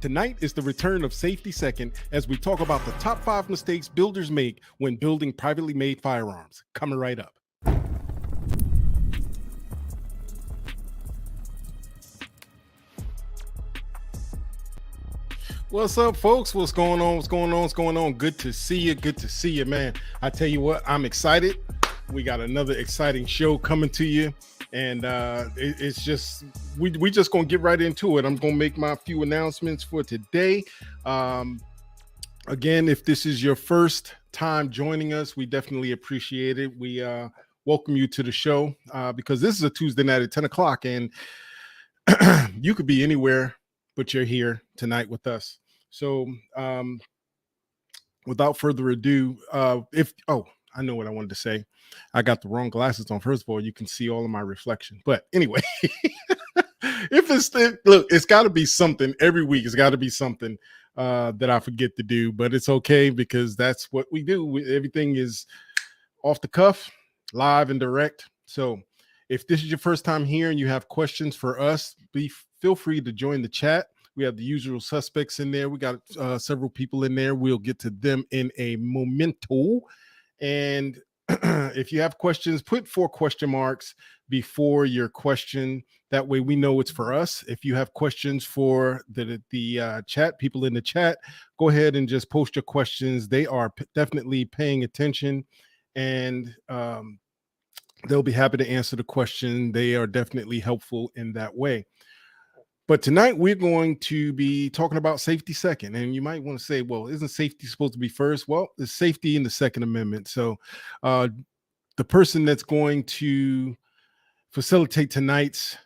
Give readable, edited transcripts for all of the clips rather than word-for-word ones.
Tonight is the return of Safety Second as we talk about the top 5 mistakes builders make when building privately made firearms. Coming right up. What's up, folks? What's going on? What's going on? Good to see you. Good to see you, man. I tell you what, I'm excited. We got another exciting show coming to you. And it's just, we just going to get right into it. I'm going to make my few announcements for today. Again, if this is your first time joining us, we definitely appreciate it. We welcome you to the show because this is a Tuesday night at 10 o'clock. And you could be anywhere, but you're here tonight with us. So without further ado, I know what I wanted to say. I got the wrong glasses on. First of all, you can see all of my reflection. But anyway, it's got to be something every week. It's got to be something that I forget to do. But it's okay because that's what we do. Everything is off the cuff, live and direct. So if this is your first time here and you have questions for us, feel free to join the chat. We have the usual suspects in there. We got several people in there. We'll get to them in a momento. And if you have questions, put 4 question marks before your question. That way we know it's for us. If you have questions for the chat, people in the chat, go ahead and just post your questions. They are definitely paying attention, and they'll be happy to answer the question. They are definitely helpful in that way. But tonight we're going to be talking about safety second. And you might want to say, well, isn't safety supposed to be first? Well, it's safety in the Second Amendment. So the person that's going to facilitate tonight's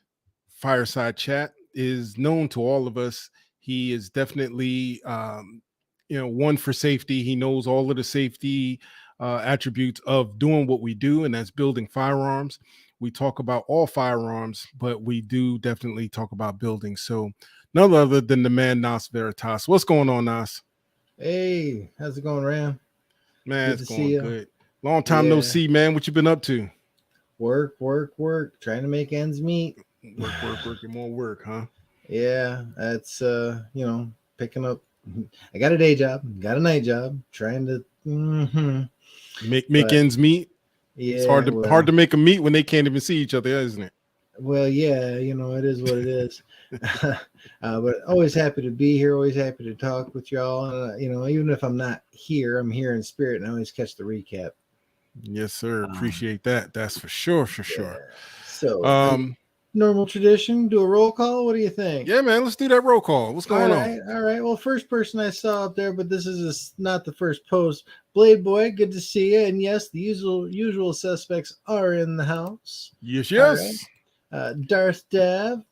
fireside chat is known to all of us. He is definitely, one for safety. He knows all of the safety attributes of doing what we do, and that's building firearms. We talk about all firearms, but we do definitely talk about building. So none other than the man, Nas Veritas. What's going on, Nas? Hey, how's it going, Ram? Man, it's going good. Long time no see, man. What you been up to? Work. Trying to make ends meet. Work, and more work, huh? Yeah, that's, picking up. I got a day job, got a night job, trying to make ends meet. Yeah, it's hard to make them meet when they can't even see each other, isn't it? Well, yeah, it is what it is. But always happy to be here, always happy to talk with y'all. Even if I'm not here, I'm here in spirit, and I always catch the recap. Yes, sir. Appreciate that. That's for sure. So, normal tradition, do a roll call. What do you think? Yeah, man, let's do that roll call. What's going on? All right. Well, first person I saw up there, but this is not the first post. Blade Boy, good to see you. And yes, the usual suspects are in the house. Yes. Right. Darth Dav,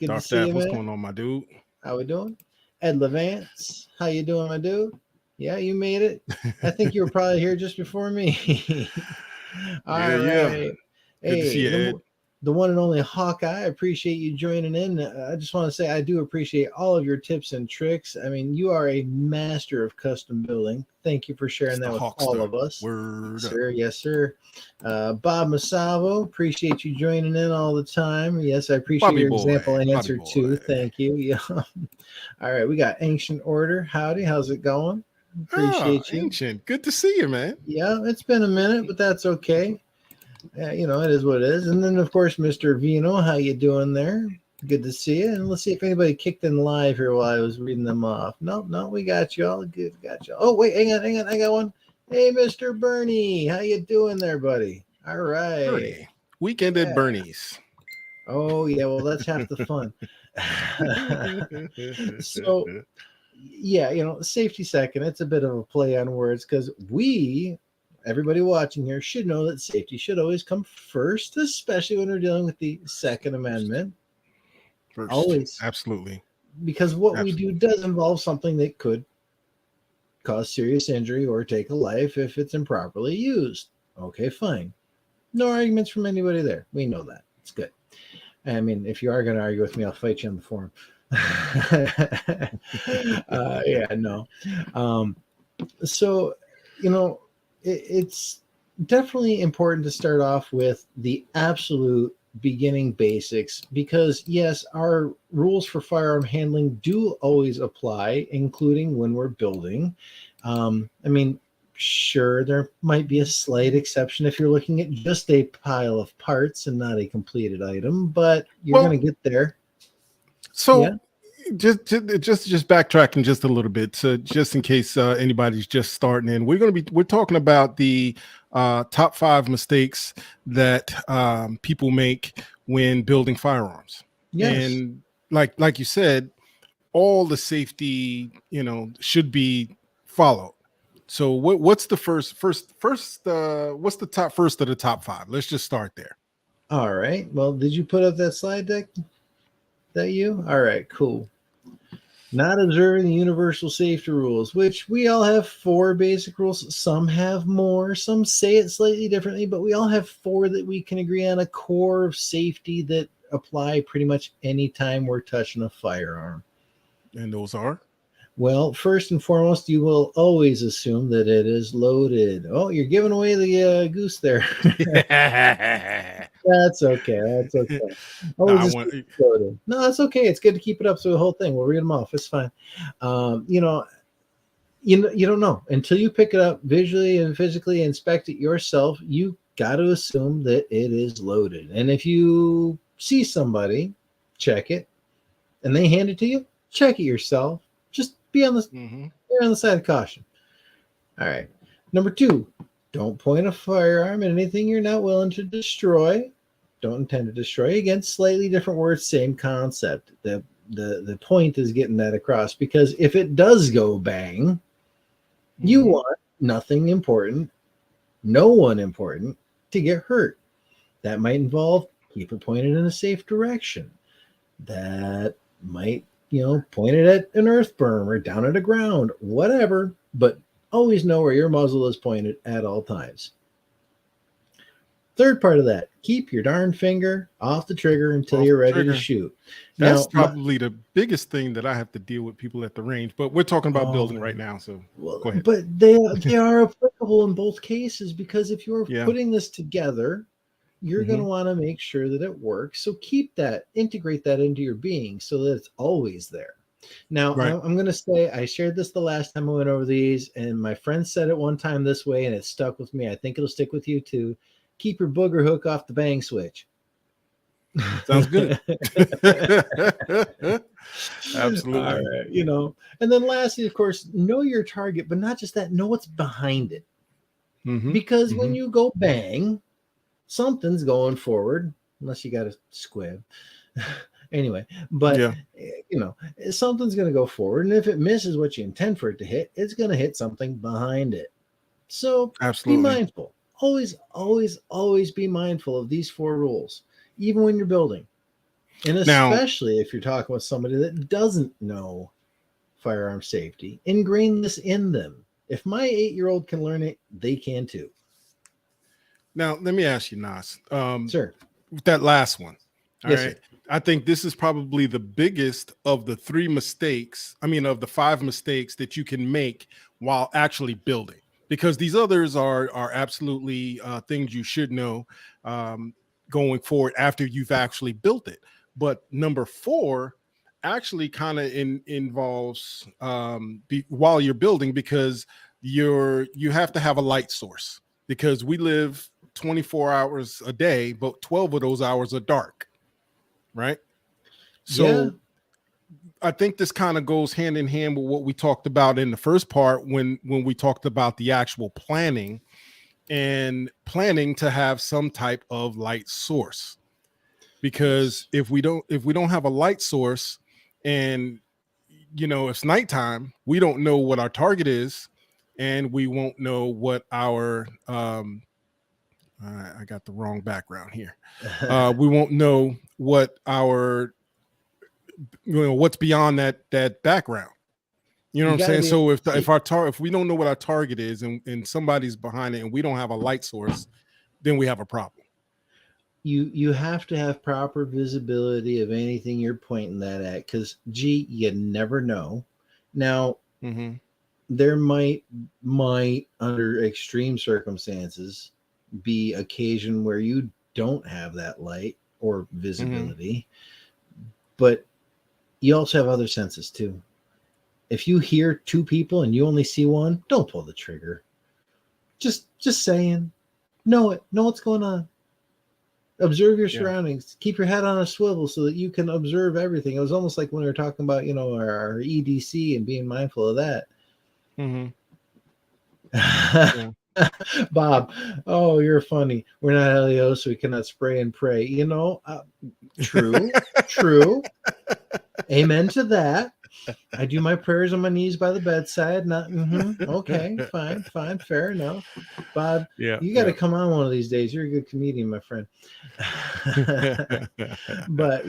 good Darth to see Dav, you, what's man. going on, my dude? How we doing? Ed Levance, how you doing, my dude? Yeah, you made it. I think you were probably here just before me. All right. Good to see you, Ed. The one and only Hawkeye, I appreciate you joining in. I just want to say I do appreciate all of your tips and tricks. I mean, you are a master of custom building. Thank you for sharing that with all of us. Yes, sir. Bob Masavo, appreciate you joining in all the time. Yes, I appreciate your example answer too. Thank you. Yeah. All right, we got Ancient Order. Howdy, how's it going? Appreciate you. Ancient, good to see you, man. Yeah, it's been a minute, but that's okay. It is what it is. And then, of course, Mr. Vino, how you doing there? Good to see you. And let's see if anybody kicked in live here while I was reading them off. No, we got you all. Good, got you. Oh, wait, hang on. I got one. Hey, Mr. Bernie, how you doing there, buddy? All right. Bernie. Weekend at Bernie's. Oh, yeah, well, that's half the fun. So, yeah, safety second. It's a bit of a play on words because everybody watching here should know that safety should always come first, especially when we're dealing with the Second Amendment. First. Always. Absolutely. Because what we do does involve something that could cause serious injury or take a life if it's improperly used. Okay, fine. No arguments from anybody there. We know that. It's good. I mean, if you are going to argue with me, I'll fight you on the forum. So, it's definitely important to start off with the absolute beginning basics, because yes, our rules for firearm handling do always apply, including when we're building. I mean, sure, there might be a slight exception if you're looking at just a pile of parts and not a completed item, but you're going to get there. So just backtracking just a little bit, so just in case anybody's just starting in, we're talking about the top 5 mistakes that people make when building firearms. Yes. And like you said, all the safety, should be followed. So what's the first what's the first of the top 5? Let's just start there. All right. Well, did you put up that slide deck? That you? All right, cool. Not observing the universal safety rules, which we all have 4 basic rules. Some have more, some say it slightly differently, but we all have 4 that we can agree on, a core of safety that apply pretty much anytime we're touching a firearm. And those are? Well, first and foremost, you will always assume that it is loaded. Oh, you're giving away the goose there. That's okay. That's okay. Loaded. No, that's okay. It's good to keep it up through the whole thing. We'll read them off. It's fine. You don't know until you pick it up visually and physically inspect it yourself. You got to assume that it is loaded. And if you see somebody check it and they hand it to you, check it yourself. Just be on the side of caution. All right. Number 2, don't point a firearm at anything you're not willing to destroy. Don't intend to destroy. Again, slightly different words, same concept. The point is getting that across, because if it does go bang, you want nothing important, no one important to get hurt. That might involve keep it pointed in a safe direction. That might point it at an earth berm or down at the ground, whatever, but always know where your muzzle is pointed at all times. Third part of that, keep your darn finger off the trigger until you're ready to shoot. That's probably the biggest thing that I have to deal with people at the range, but we're talking about building right now, so go ahead. But they are applicable in both cases, because if you're putting this together, you're going to want to make sure that it works. So integrate that into your being so that it's always there. Now, I'm going to say, I shared this the last time I went over these, and my friend said it one time this way, and it stuck with me. I think it'll stick with you too. Keep your booger hook off the bang switch. Sounds good. Absolutely. All right, and then lastly, of course, know your target, but not just that, know what's behind it. Because when you go bang, something's going forward, unless you got a squib. Anyway, but something's going to go forward, and if it misses what you intend for it to hit, it's going to hit something behind it. So be mindful. Always be mindful of these 4 rules, even when you're building. And especially if you're talking with somebody that doesn't know firearm safety, ingrain this in them. If my 8-year-old can learn it, they can too. Now, let me ask you, Nas. Sir. That last one. All right. Sir. I think this is probably the biggest of the 3 mistakes. I mean, of the 5 mistakes that you can make while actually building, because these others are absolutely things you should know going forward after you've actually built it. But number 4 actually kind of involves while you're building, because you have to have a light source, because we live 24 hours a day, but 12 of those hours are dark, right? So I think this kind of goes hand in hand with what we talked about in the first part when we talked about the actual planning to have some type of light source. Because if we don't have a light source, and it's nighttime, we don't know what our target is, and we won't know what our I got the wrong background here. We won't know what our what's beyond that background. You know what I'm saying? So if we don't know what our target is, and somebody's behind it, and we don't have a light source, then we have a problem. You have to have proper visibility of anything you're pointing that at, because you never know. Now, there might under extreme circumstances be occasion where you don't have that light, or visibility, but you also have other senses too. If you hear two people and you only see one, don't pull the trigger. Just saying, know what's going on. Observe your surroundings. Keep your head on a swivel so that you can observe everything. It was almost like when we were talking about, our EDC and being mindful of that. Bob, oh, you're funny. We're not LEO, so we cannot spray and pray. True. Amen to that. I do my prayers on my knees by the bedside. Not okay, fine, fair enough. Bob, you got to come on one of these days. You're a good comedian, my friend. But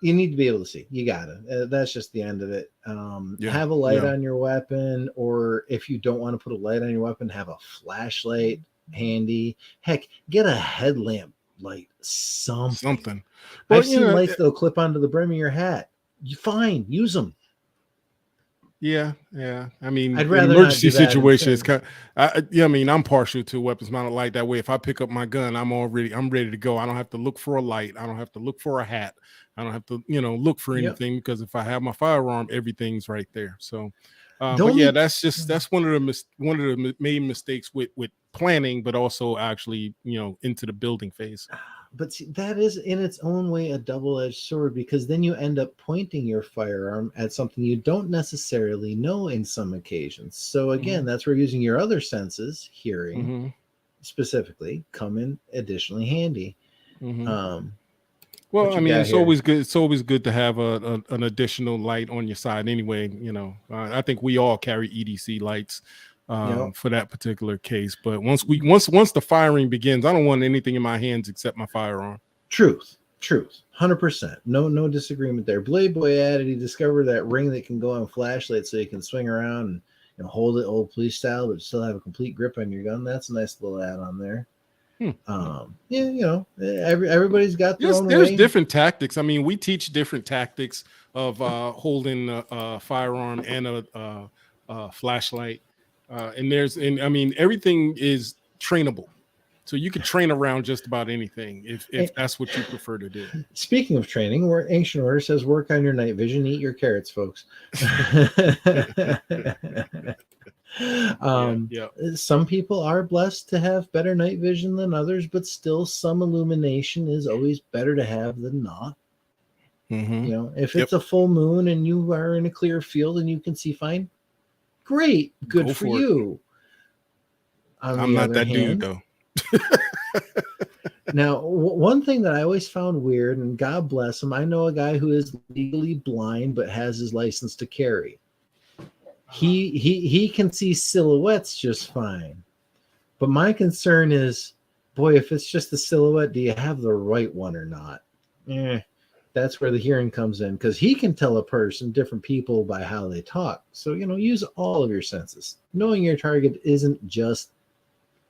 you need to be able to see. You gotta. That's just the end of it. Have a light on your weapon, or if you don't want to put a light on your weapon, have a flashlight handy. Heck, get a headlamp light, something. I've seen lights that'll clip onto the brim of your hat. You fine, use them. Yeah. I mean, I'd rather emergency situations. I'm partial to weapons mounted light that way. If I pick up my gun, I'm ready to go. I don't have to look for a light. I don't have to look for a hat. I don't have to, look for anything because if I have my firearm, everything's right there. So, that's one of the main mistakes with planning, but also actually, into the building phase. But see, that is in its own way a double-edged sword, because then you end up pointing your firearm at something you don't necessarily know in some occasions. So again, that's where using your other senses, hearing specifically, come in additionally handy. Well, I mean, it's always good. It's always good to have an additional light on your side anyway. I think we all carry EDC lights for that particular case. But once the firing begins, I don't want anything in my hands except my firearm. Truth, 100%. No disagreement there. Blade Boy added he discovered that ring that can go on flashlight, so you can swing around and hold it old police style, but still have a complete grip on your gun. That's a nice little add-on there. Everybody's got their own way. There's different tactics. I mean, we teach different tactics of holding a firearm and a flashlight. Everything is trainable. So you can train around just about anything if that's what you prefer to do. Speaking of training, where Ancient Order says work on your night vision, eat your carrots, folks. Some people are blessed to have better night vision than others, but still some illumination is always better to have than not. If it's a full moon and you are in a clear field and you can see fine, great, good for you. I'm not that dude though. Now, one thing that I always found weird, and God bless him, I know a guy who is legally blind but has his license to carry. He can see silhouettes just fine. But my concern is, boy, if it's just the silhouette, do you have the right one or not? That's where the hearing comes in, because he can tell a person, different people, by how they talk. So, use all of your senses. Knowing your target isn't just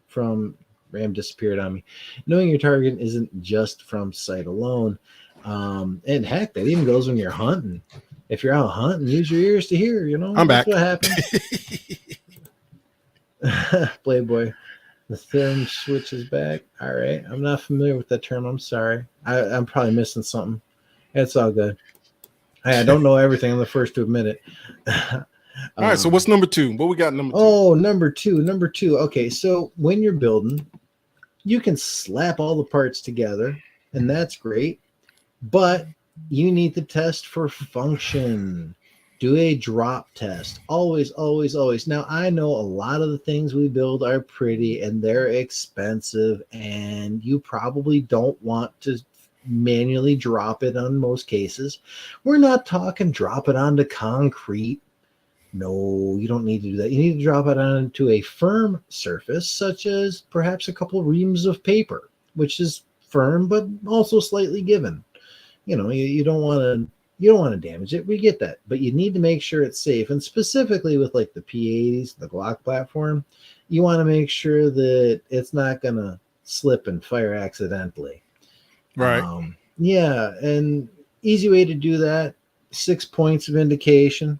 from Ram disappeared on me. Knowing your target isn't just from sight alone. And heck, that even goes when you're hunting. If you're out hunting, use your ears to hear, I'm back. What happens. Playboy. The therm switch is back. All right. I'm not familiar with that term. I'm sorry. I'm probably missing something. It's all good. I don't know everything. I'm the first to admit it. All right. So what's number 2? What we got number 2? Oh, number two. Okay. So when you're building, you can slap all the parts together, and that's great. But you need to test for function. Do a drop test. Always. Now, I know a lot of the things we build are pretty and they're expensive, and you probably don't want to manually drop it on most cases. We're not talking drop it onto concrete. No, you don't need to do that. You need to drop it onto a firm surface, such as perhaps a couple reams of paper, which is firm but also slightly given. You don't want to damage it. We get that, but you need to make sure it's safe. And specifically with like the P80s, the Glock platform, you want to make sure that it's not going to slip and fire accidentally. Right. And easy way to do that, 6 points of indication.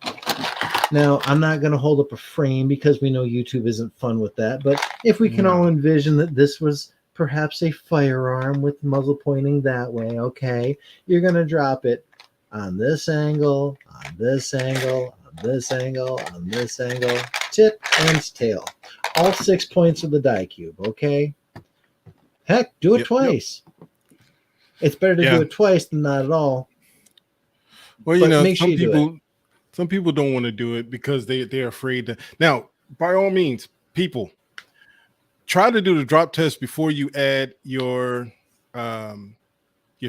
Now, I'm not going to hold up a frame because we know YouTube isn't fun with that. But if we can all envision that this was perhaps a firearm with muzzle pointing that way. Okay, you're going to drop it on this angle, on this angle, on this angle, on this angle, tip and tail. All 6 points of the die cube. Okay. Heck, do it twice. It's better to do it twice than not at all. Well, you know, some people don't want to do it because they're afraid to. Now, by all means, people, try to do the drop test before you add your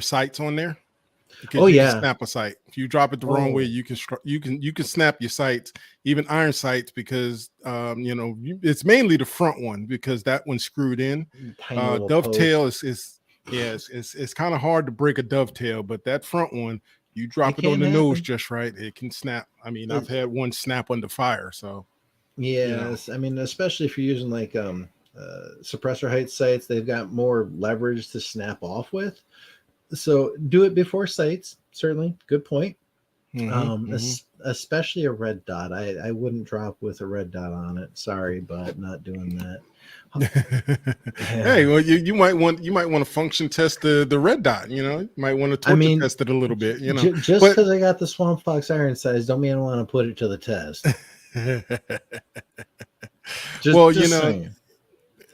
sights on there. Because you can snap a sight. If you drop it the wrong way, you can snap your sights, even iron sights, because you know, it's mainly the front one because that one's screwed in. Dovetail is kind of hard to break a dovetail, but that front one, you drop it on the nose just right, it can snap. I mean, I've had one snap under fire. So yes, you know. I mean, especially if you're using like suppressor height sights, they've got more leverage to snap off with. So do it before sights. Certainly, good point. Especially a red dot. I wouldn't drop with a red dot on it. Sorry, but not doing that. Hey, well, you might want to function test the red dot. You know, you might want to torture test it a little bit. You know, just because I got the Swamp Fox iron size, don't mean I want to put it to the test. You know,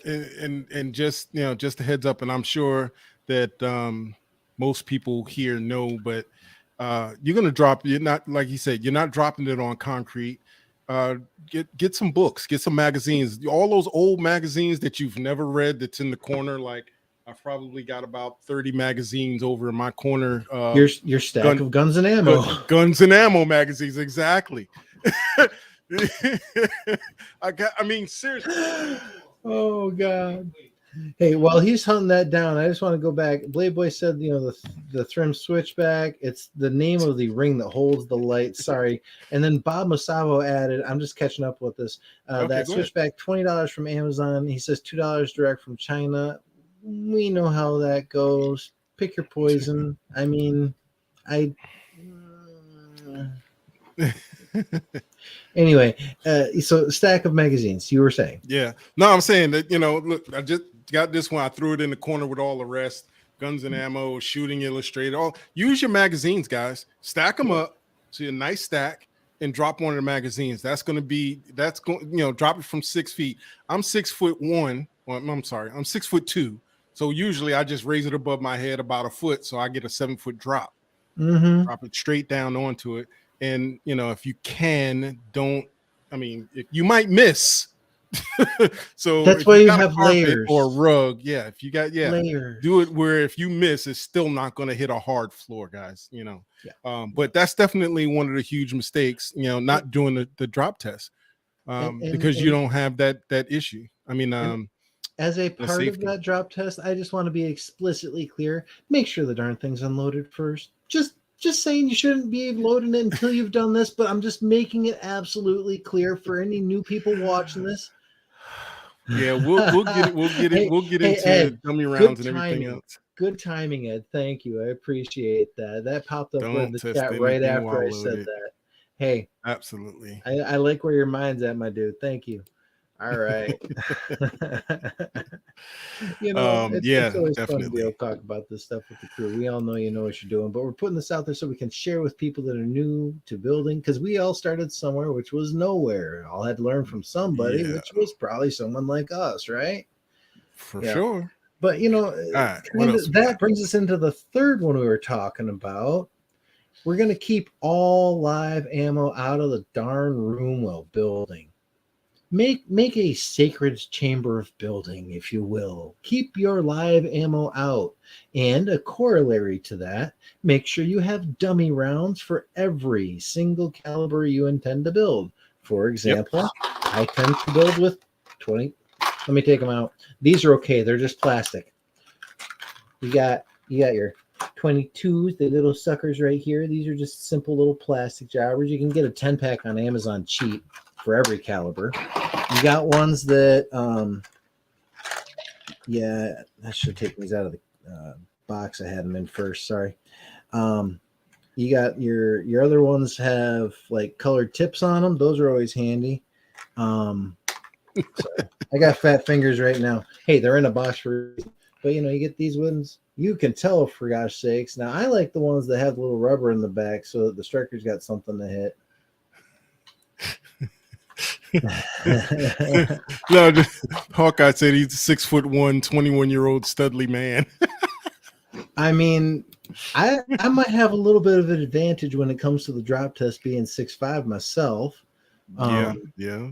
and just, you know, just a heads up, and I'm sure that most people here know, but you're going to drop, you're not, like he said, you're not dropping it on concrete. Get some books, get some magazines, all those old magazines that you've never read that's in the corner. Like, I've probably got about 30 magazines over in my corner. Your stack of guns and ammo. Guns and ammo magazines, exactly. I mean, seriously. Oh, God. Hey, while he's hunting that down, I just want to go back. Blade Boy said, you know, the Thrym switchback. It's the name of the ring that holds the light. Sorry. And then Bob Masavo added, I'm just catching up with this. That switchback, $20 from Amazon. He says $2 direct from China. We know how that goes. Pick your poison. I mean, anyway, so stack of magazines, you were saying. Yeah. No, I'm saying that, you know, look, I just got this one. I threw it in the corner with all the rest. Guns and ammo, shooting illustrated. Use your magazines, guys. Stack them up to a nice stack and drop one of the magazines. You know, drop it from 6 feet. I'm 6'1". Well, I'm sorry, I'm 6'2". So usually I just raise it above my head about a foot, so I get a 7-foot drop. Drop it straight down onto it. And, you know, if you can, if you might miss. So that's why you have layers or a rug. Yeah. If you got, layers. Do it where if you miss, it's still not going to hit a hard floor, guys, you know. But that's definitely one of the huge mistakes, you know, not doing the drop test because you don't have that issue. I mean, as a part of that drop test, I just want to be explicitly clear. Make sure the darn thing's unloaded first. Just saying you shouldn't be loading it until you've done this, but I'm just making it absolutely clear for any new people watching this. Yeah, we'll get into Ed, dummy rounds and everything else. Good timing, Ed. Thank you. I appreciate that. That popped up in the chat right after I said that. Hey, absolutely. I like where your mind's at, my dude. Thank you. All right. You know, it's always fun to be able to talk about this stuff with the crew. We all know you know what you're doing, but we're putting this out there so we can share with people that are new to building, because we all started somewhere, which was nowhere. All had to learn from somebody, which was probably someone like us, right? For sure. But, you know, that brings us into the third one we were talking about. We're going to keep all live ammo out of the darn room while building. Make a sacred chamber of building, if you will. Keep your live ammo out. And a corollary to that, make sure you have dummy rounds for every single caliber you intend to build. For example, I tend to build with 20. Let me take them out. These are okay. They're just plastic. You got your 22s, the little suckers right here. These are just simple little plastic jobbers. You can get a 10-pack on Amazon cheap for every caliber. You got ones that I should take these out of the box. I had them in first, sorry. You got your other ones have like colored tips on them. Those are always handy. Sorry. I got fat fingers right now. Hey, they're in a box for But you get these ones, you can tell, for gosh sakes. Now I like the ones that have the little rubber in the back so that the striker's got something to hit. No, Hawkeye said he's a 6'1", 21-year-old studly man. I mean, I might have a little bit of an advantage when it comes to the drop test, being 6'5" myself. Yeah.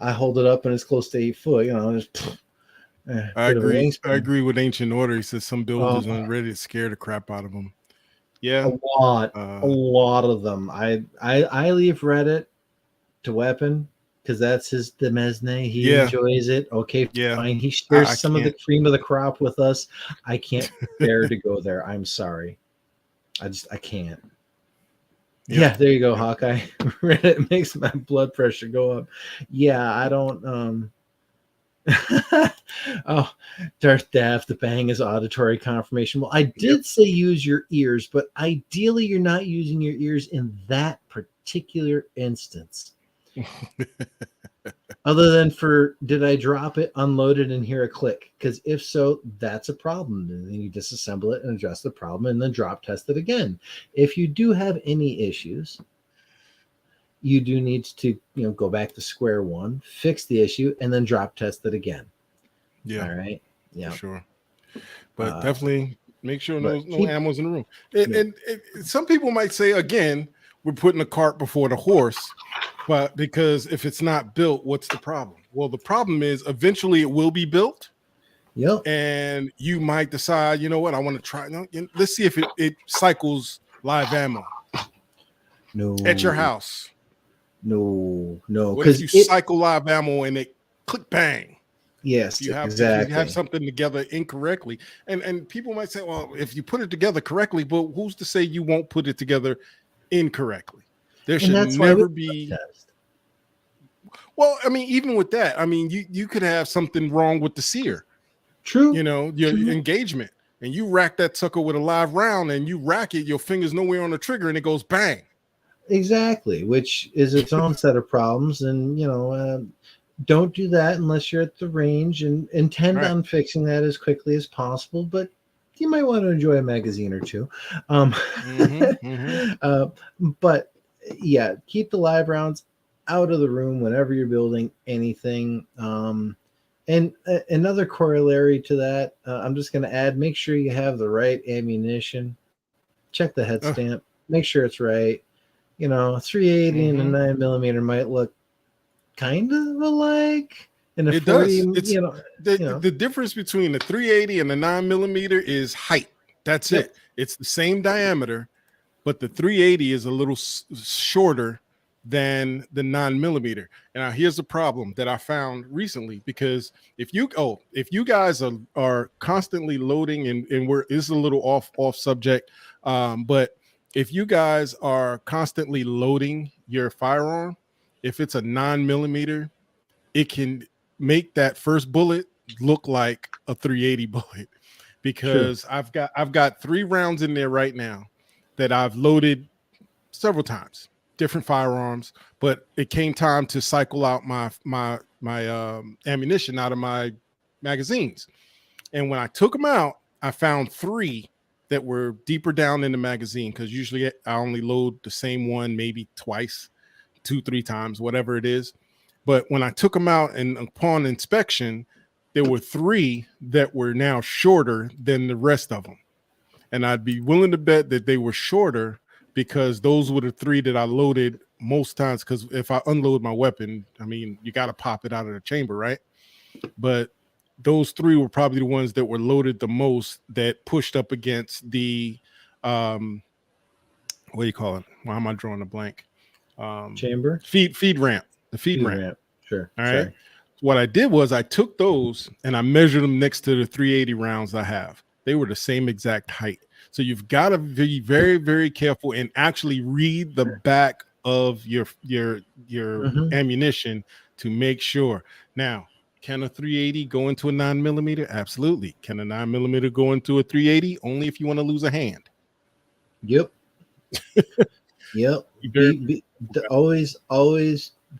I hold it up and it's close to 8 foot. Just I agree with Ancient Order. He says some builders are ready to scare the crap out of them. Yeah, a lot of them. I leave Reddit to Weapon because that's his Demesne. He enjoys it. Okay, fine. He shares some of the cream of the crop with us. I can't bear to go there. I'm sorry. I can't. Yeah, there you go, Hawkeye. Reddit makes my blood pressure go up. Yeah, I don't oh, Darth Daft, the bang is auditory confirmation. Well, I did say use your ears, but ideally you're not using your ears in that particular instance. Other than for, did I drop it, unload it, and hear a click? Because if so, that's a problem. And then you disassemble it and address the problem and then drop test it again. If you do have any issues, you do need to go back to square one, fix the issue, and then drop test it again. Yeah. All right. Yeah. For sure. But definitely make sure no ammo's in the room. And some people might say, again, we're putting the cart before the horse. But because if it's not built, what's the problem? Well, the problem is eventually it will be built. Yep. And you might decide, you know what, I want to try. Let's see if it cycles live ammo. No. At your house. No. What if you cycle live ammo and it click bang? Yes, exactly. If you have something together incorrectly. And people might say, well, if you put it together correctly, but who's to say you won't put it together incorrectly? There should never be. Well, I mean, even with that, I mean, you could have something wrong with the sear. True. Your engagement, and you rack that sucker with a live round, and you rack it, your finger's nowhere on the trigger, and it goes bang. Exactly, which is its own set of problems. And don't do that unless you're at the range, and intend on fixing that as quickly as possible. But you might want to enjoy a magazine or two. But yeah, keep the live rounds out of the room whenever you're building anything. And another corollary to that, I'm just going to add, make sure you have the right ammunition. Check the head stamp. Make sure it's right. 380 and a 9mm might look kind of alike. And it 40, does. The difference between the 380 and the 9mm is height. That's it. It's the same diameter, but the 380 is a little shorter than the 9mm. And now here's the problem that I found recently, because if you guys are constantly loading, and this is a little off subject, but if you guys are constantly loading your firearm, if it's a 9mm, it can make that first bullet look like a 380 bullet, because I've got 3 rounds in there right now that I've loaded several times, different firearms, but it came time to cycle out my ammunition out of my magazines. And when I took them out, I found 3 that were deeper down in the magazine, because usually I only load the same one maybe twice, 2-3 times, whatever it is. But when I took them out, and upon inspection, there were 3 that were now shorter than the rest of them. And I'd be willing to bet that they were shorter because those were the 3 that I loaded most times. Because if I unload my weapon, I mean, you got to pop it out of the chamber, right? But those 3 were probably the ones that were loaded the most, that pushed up against the, what do you call it? Why am I drawing a blank? Chamber? Feed ramp. The feed ramp. Sure. All right. What I did was I took those and I measured them next to the 380 rounds I have. They were the same exact height. So you've got to be very, very careful and actually read the back of your ammunition to make sure. Now, can a 380 go into a 9mm? Absolutely. Can a 9mm go into a 380? Only if you want to lose a hand. Yep. Always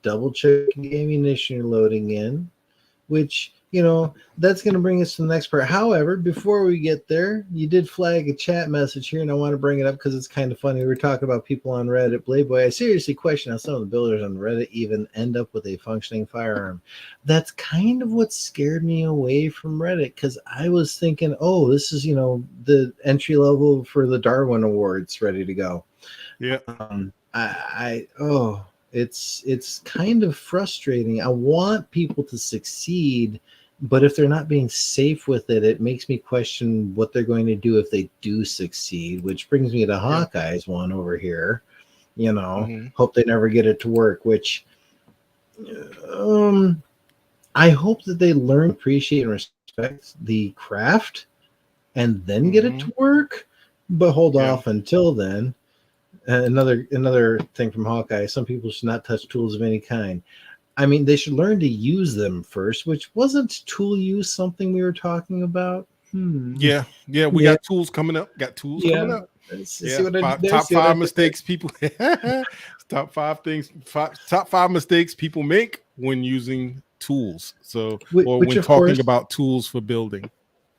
double check the ammunition you're loading in, which that's going to bring us to the next part. However, before we get there, you did flag a chat message here, and I want to bring it up because it's kind of funny. We're talking about people on Reddit. Playboy, I seriously question how some of the builders on Reddit even end up with a functioning firearm. That's kind of what scared me away from Reddit, because I was thinking, oh, this is, the entry level for the Darwin Awards ready to go. Yeah. It's kind of frustrating. I want people to succeed, but if they're not being safe with it, it makes me question what they're going to do if they do succeed, which brings me to Hawkeye's one over here. Hope they never get it to work, which I hope that they learn, appreciate, and respect the craft and then get it to work, but hold off until then. Another thing from Hawkeye, some people should not touch tools of any kind. I mean, they should learn to use them first, which wasn't tool use something we were talking about? Yeah, we got tools coming up. Coming up. Top five mistakes people top five mistakes people make when using tools. So, or when talking about tools for building.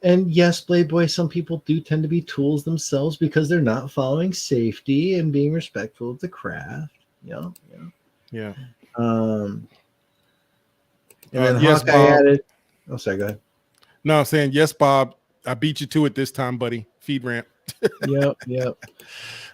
And yes, Playboy, some people do tend to be tools themselves because they're not following safety and being respectful of the craft. Yeah. And then yes, Hawkeye Bob added. Oh, sorry, go ahead. No, I'm saying yes, Bob. I beat you to it this time, buddy. Feed ramp. Yep.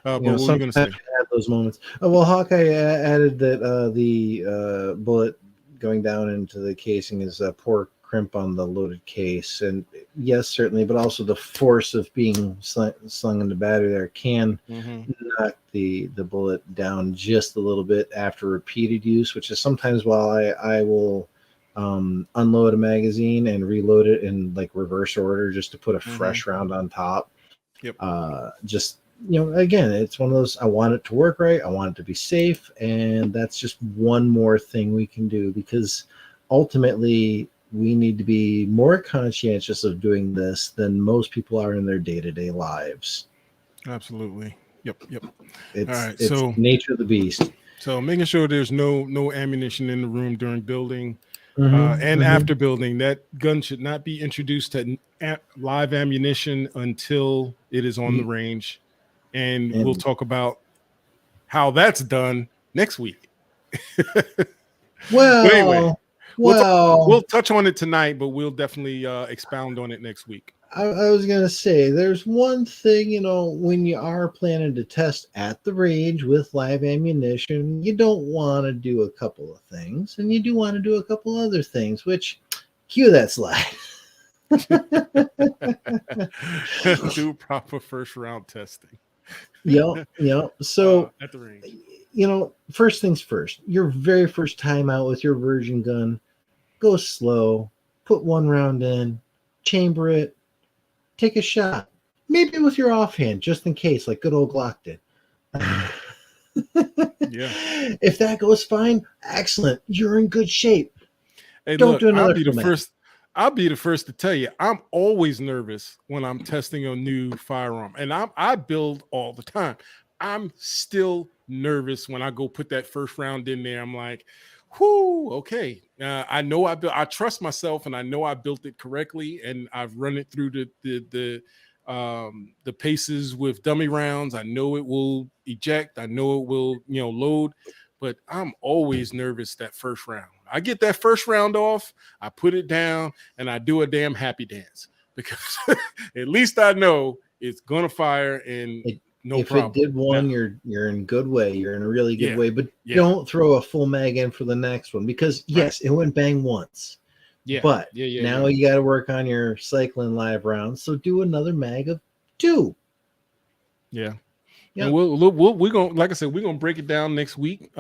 But what were you going to say? Have those moments. Well, Hawkeye added that the bullet going down into the casing is a poor crimp on the loaded case, and yes, certainly, but also the force of being slung in the battery there can knock the bullet down just a little bit after repeated use, which is sometimes while I will unload a magazine and reload it in like reverse order just to put a fresh round on top. Just again, it's one of those, I want it to work right, I want it to be safe, and that's just one more thing we can do, because ultimately we need to be more conscientious of doing this than most people are in their day-to-day lives. Absolutely. Yep. All right, so nature of the beast. So making sure there's no ammunition in the room during building and after building. That gun should not be introduced to live ammunition until it is on the range. And we'll talk about how that's done next week. Well, but anyway, we'll touch on it tonight, but we'll definitely expound on it next week. I was going to say, there's one thing, when you are planning to test at the range with live ammunition, you don't want to do a couple of things, and you do want to do a couple other things, which cue that slide. Do proper first round testing. Yep. So at the range. First things first, your very first time out with your Virgin gun, go slow, put one round in, chamber it, take a shot, maybe with your offhand, just in case, like good old Glock did. If that goes fine, excellent. You're in good shape. Hey, don't do another. I'll be the first to tell you, I'm always nervous when I'm testing a new firearm, and I build all the time. I'm still nervous when I go put that first round in there. I'm like, whoo, okay. I know I trust myself, and I know I built it correctly, and I've run it through the paces with dummy rounds. I know it will eject. I know it will, load, but I'm always nervous that first round. I get that first round off, I put it down, and I do a damn happy dance, because at least I know it's gonna fire and no problem. If it did one, you're in good way. You're in a really good way, but don't throw a full mag in for the next one, because yes, it went bang once. But now you got to work on your cycling live rounds. So do another mag of 2. Yeah. And we're gonna, like I said, we're gonna break it down next week.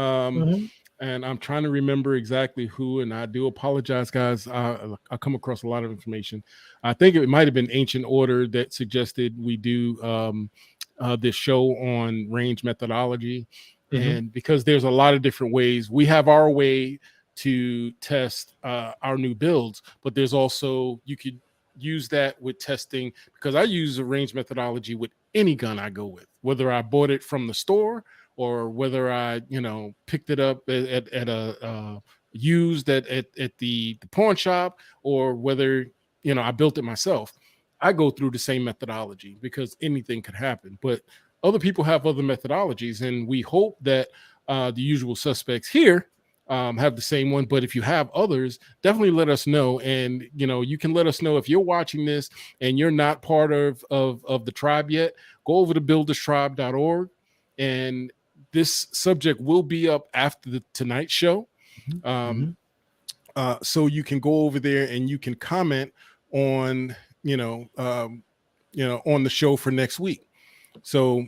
And I'm trying to remember exactly who, and I do apologize, guys. I come across a lot of information. I think it might have been Ancient Order that suggested we do this show on range methodology. And because there's a lot of different ways, we have our way to test our new builds, but there's also, you could use that with testing, because I use a range methodology with any gun I go with, whether I bought it from the store or whether I, picked it up at used at the pawn shop, or whether, you know, I built it myself, I go through the same methodology because anything could happen. But other people have other methodologies, and we hope that the usual suspects here have the same one. But if you have others, definitely let us know. And, you know, you can let us know if you're watching this and you're not part of the tribe yet. Go over to builderstribe.org, and this subject will be up after the tonight's show. So you can go over there and you can comment on, on the show for next week. So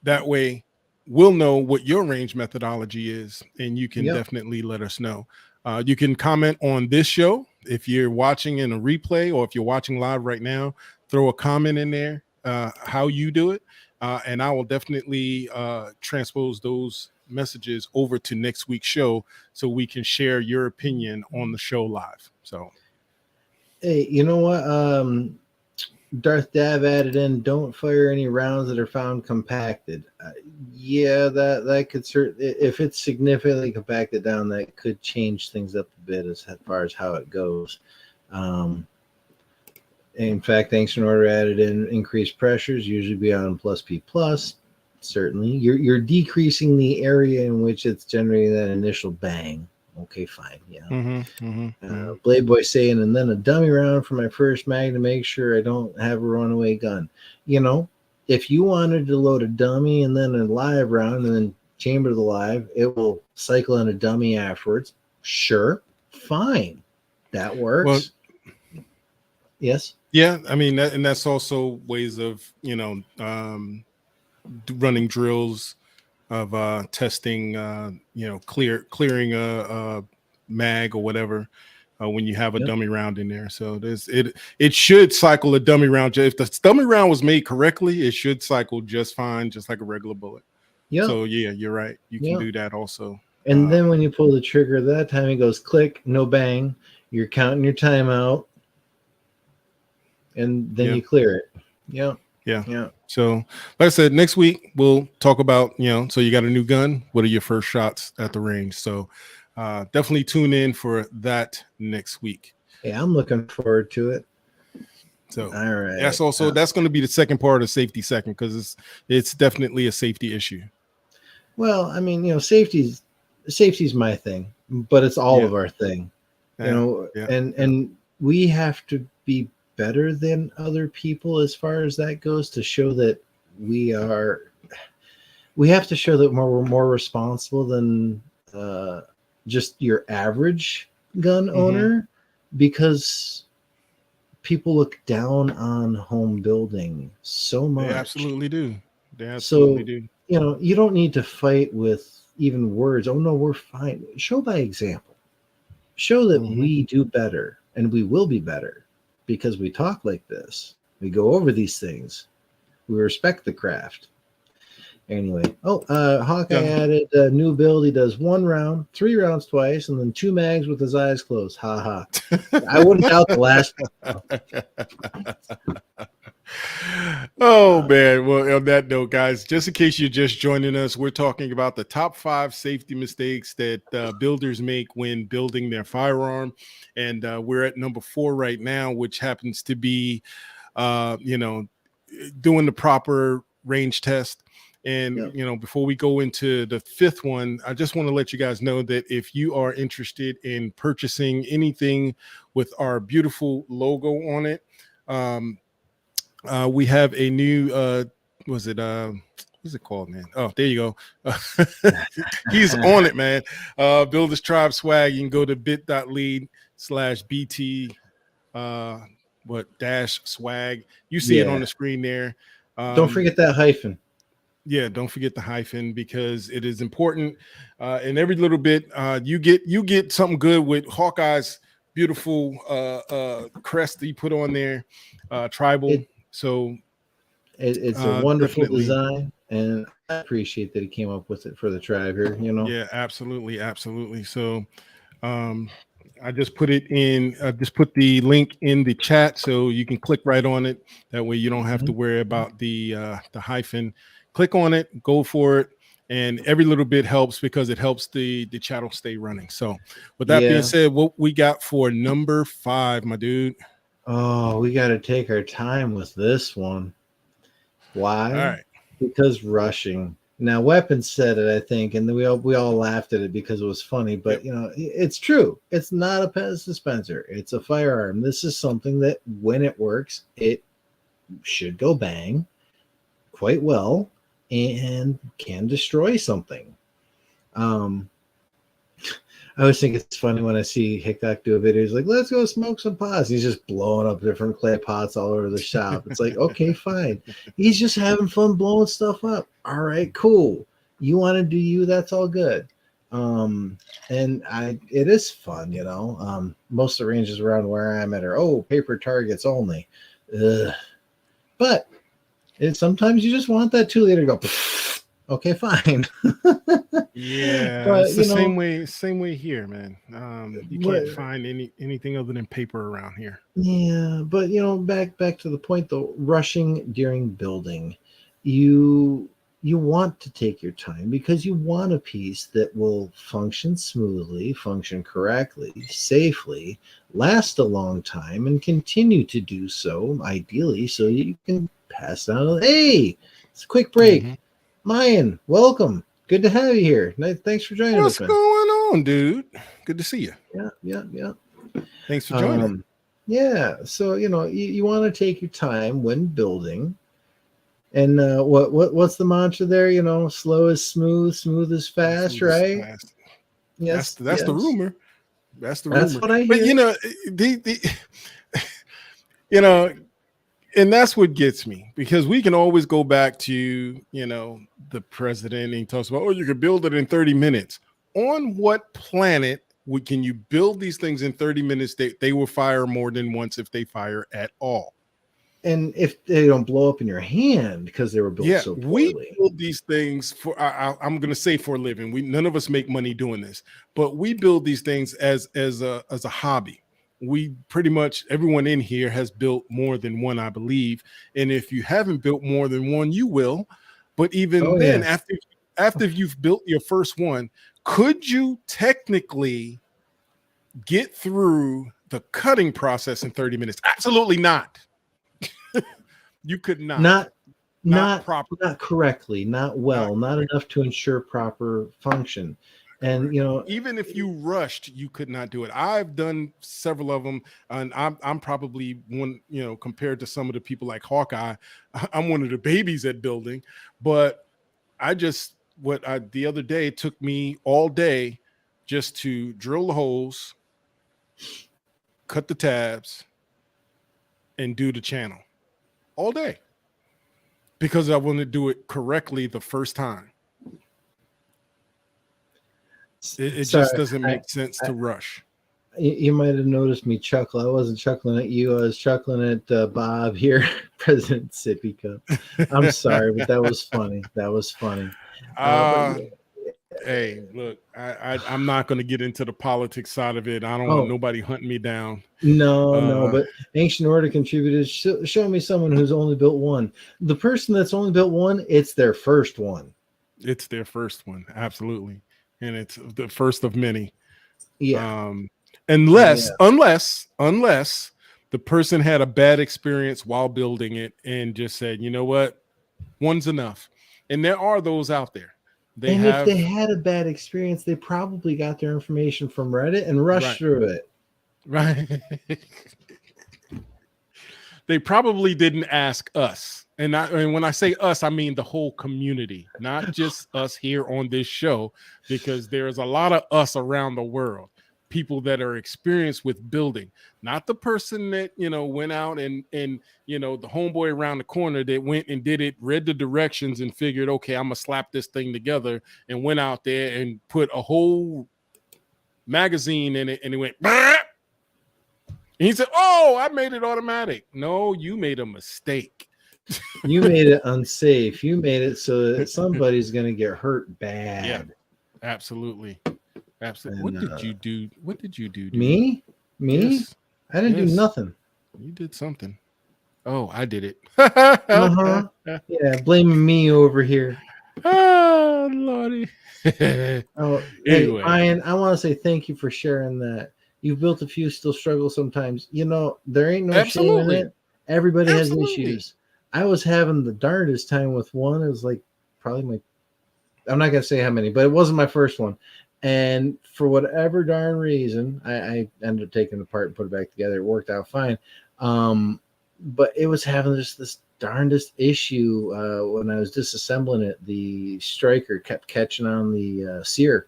that way we'll know what your range methodology is, and you can definitely let us know. You can comment on this show if you're watching in a replay, or if you're watching live right now, throw a comment in there, how you do it. And I will definitely transpose those messages over to next week's show so we can share your opinion on the show live. So, hey, you know what? Darth Dav added in, don't fire any rounds that are found compacted. Yeah, that could certainly, if it's significantly compacted down, that could change things up a bit as far as how it goes. In fact, Angst Order added in increased pressures, usually beyond plus P plus. Certainly, you're decreasing the area in which it's generating that initial bang. Okay, fine, yeah. Blade Boy saying, and then a dummy round for my first mag to make sure I don't have a runaway gun. You know, if you wanted to load a dummy and then a live round and then chamber the live, it will cycle in a dummy afterwards. Sure, fine, that works. Well, yes. Yeah, I mean, and that's also ways of, running drills of testing, clearing a mag or whatever when you have a dummy round in there. So it should cycle a dummy round. If the dummy round was made correctly, it should cycle just fine, just like a regular bullet. Yeah. So yeah, you're right. You can do that also. And then when you pull the trigger, that time it goes click, no bang. You're counting your time out, and then you clear it. Yeah. So, like I said, next week we'll talk about, so you got a new gun. What are your first shots at the range? So definitely tune in for that next week. Yeah, I'm looking forward to it. So all right. That's also that's going to be the second part of safety second, because it's definitely a safety issue. Well, I mean, safety's my thing, but it's all of our thing. And we have to be better than other people as far as that goes, to show that we have to show that we're more responsible than just your average gun owner, because people look down on home building so much. They absolutely do. They absolutely do. You don't need to fight with even words. Oh no, we're fine. Show by example. Show that we do better, and we will be better. Because we talk like this, we go over these things, we respect the craft. Anyway, Hawkeye added a new build. He does 1 round, 3 rounds twice, and then 2 mags with his eyes closed. Ha ha! I wouldn't doubt the last one. Oh man! Well, on that note, guys, just in case you're just joining us, we're talking about the top 5 safety mistakes that builders make when building their firearm, and we're at number 4 right now, which happens to be, doing the proper range test. And before we go into the 5th one, I just want to let you guys know that if you are interested in purchasing anything with our beautiful logo on it, we have a new what's it called, man? Oh, there you go. He's on it, man. Builders Tribe swag. You can go to bit.ly/BT dash swag. You see it on the screen there. Don't forget that hyphen. Yeah, don't forget the hyphen, because it is important. And every little bit you get something good with Hawkeye's beautiful crest that you put on there, tribal. So it's a wonderful design, and I appreciate that he came up with it for the tribe here. Yeah, absolutely. So I just put it in. Just put the link in the chat so you can click right on it. That way you don't have to worry about the hyphen. Click on it, go for it, and every little bit helps because it helps the channel stay running. So with that being said, what we got for number 5, my dude? Oh, we got to take our time with this one. Why? All right. Because rushing. Now, Weapons said it, I think, and then we all laughed at it because it was funny. But you know, it's true. It's not a pen dispenser. It's a firearm. This is something that, when it works, it should go bang quite well and can destroy something. I always think it's funny when I see Hickok do a video. He's like, let's go smoke some pots. He's just blowing up different clay pots all over the shop. It's like, okay, fine. He's just having fun blowing stuff up. All right, cool. You want to do you, that's all good. And it is fun, you know. Most of the ranges around where I'm at are, paper targets only. Ugh. But sometimes you just want that 2-liter to go, okay, fine. Yeah, but it's the same way here, man. You can't find anything other than paper around here. Yeah, but you know, back to the point though, rushing during building, you want to take your time because you want a piece that will function smoothly, function correctly, safely, last a long time, and continue to do so, ideally, so you can pass on. Hey, it's a quick break. Mm-hmm. Mayan, welcome. Good to have you here. Thanks for joining us. What's going on, dude? Good to see you. Yeah. Thanks for joining. Yeah, so you know, you want to take your time when building. And what's the mantra there? You know, slow is smooth, smooth is fast, right? Fast. Yes, that's the rumor. That's the rumor. That's what I hear. But you know, you know, and that's what gets me, because we can always go back to, you know, the president, and he talks about, you can build it in 30 minutes. On what planet can you build these things in 30 minutes? They will fire more than once, if they fire at all. And if they don't blow up in your hand because they were built so poorly. We build these things for, I'm going to say, for a living. None of us make money doing this, but we build these things as a hobby. We pretty much, everyone in here has built more than one, I believe. And if you haven't built more than one, you will. But even then, after you've built your first one, could you technically get through the cutting process in 30 minutes? Absolutely not. You could not. Not correctly, not well, not enough to ensure proper function. And you know, even if you rushed, you could not do it. I've done several of them, and I'm probably one, you know, compared to some of the people like Hawkeye, I'm one of the babies at building. But the other day, it took me all day just to drill the holes, cut the tabs, and do the channel all day, because I want to do it correctly the first time. It just doesn't make sense to rush. You might have noticed me chuckle. I wasn't chuckling at you. I was chuckling at Bob here, President Sippy Cup. I'm sorry, but that was funny. That was funny. Hey, look, I'm not going to get into the politics side of it. I don't want nobody hunting me down. No, but Ancient Order contributors, show me someone who's only built one. The person that's only built one, it's their first one. It's their first one, absolutely. And it's the first of many. Yeah. Unless the person had a bad experience while building it and just said, you know what, one's enough. And there are those out there. If they had a bad experience, they probably got their information from Reddit and rushed through it. Right. They probably didn't ask us. And when I say us, I mean the whole community, not just us here on this show, because there's a lot of us around the world, people that are experienced with building, not the person that, you know, went out and you know, the homeboy around the corner that went and did it, read the directions and figured, okay, I'm gonna slap this thing together, and went out there and put a whole magazine in it, and it went, bah! And he said, I made it automatic. No, you made a mistake. You made it unsafe. You made it so that somebody's going to get hurt bad. Yeah, absolutely. And, what did you do? What did you do? Dude? Me? Yes. I didn't do nothing. You did something. Oh, I did it. Yeah, blaming me over here. Oh, Lordy. Oh, hey, Anyway, Ryan, I want to say thank you for sharing that. You've built a few, still struggle sometimes. There ain't no shame in absolutely. it. Everybody has Absolutely. issues. I was having the darndest time with one. It was like probably I'm not gonna say how many, but it wasn't my first one. And for whatever darn reason, I ended up taking it apart and put it back together. It worked out fine. But it was having just this darndest issue when I was disassembling it. The striker kept catching on the sear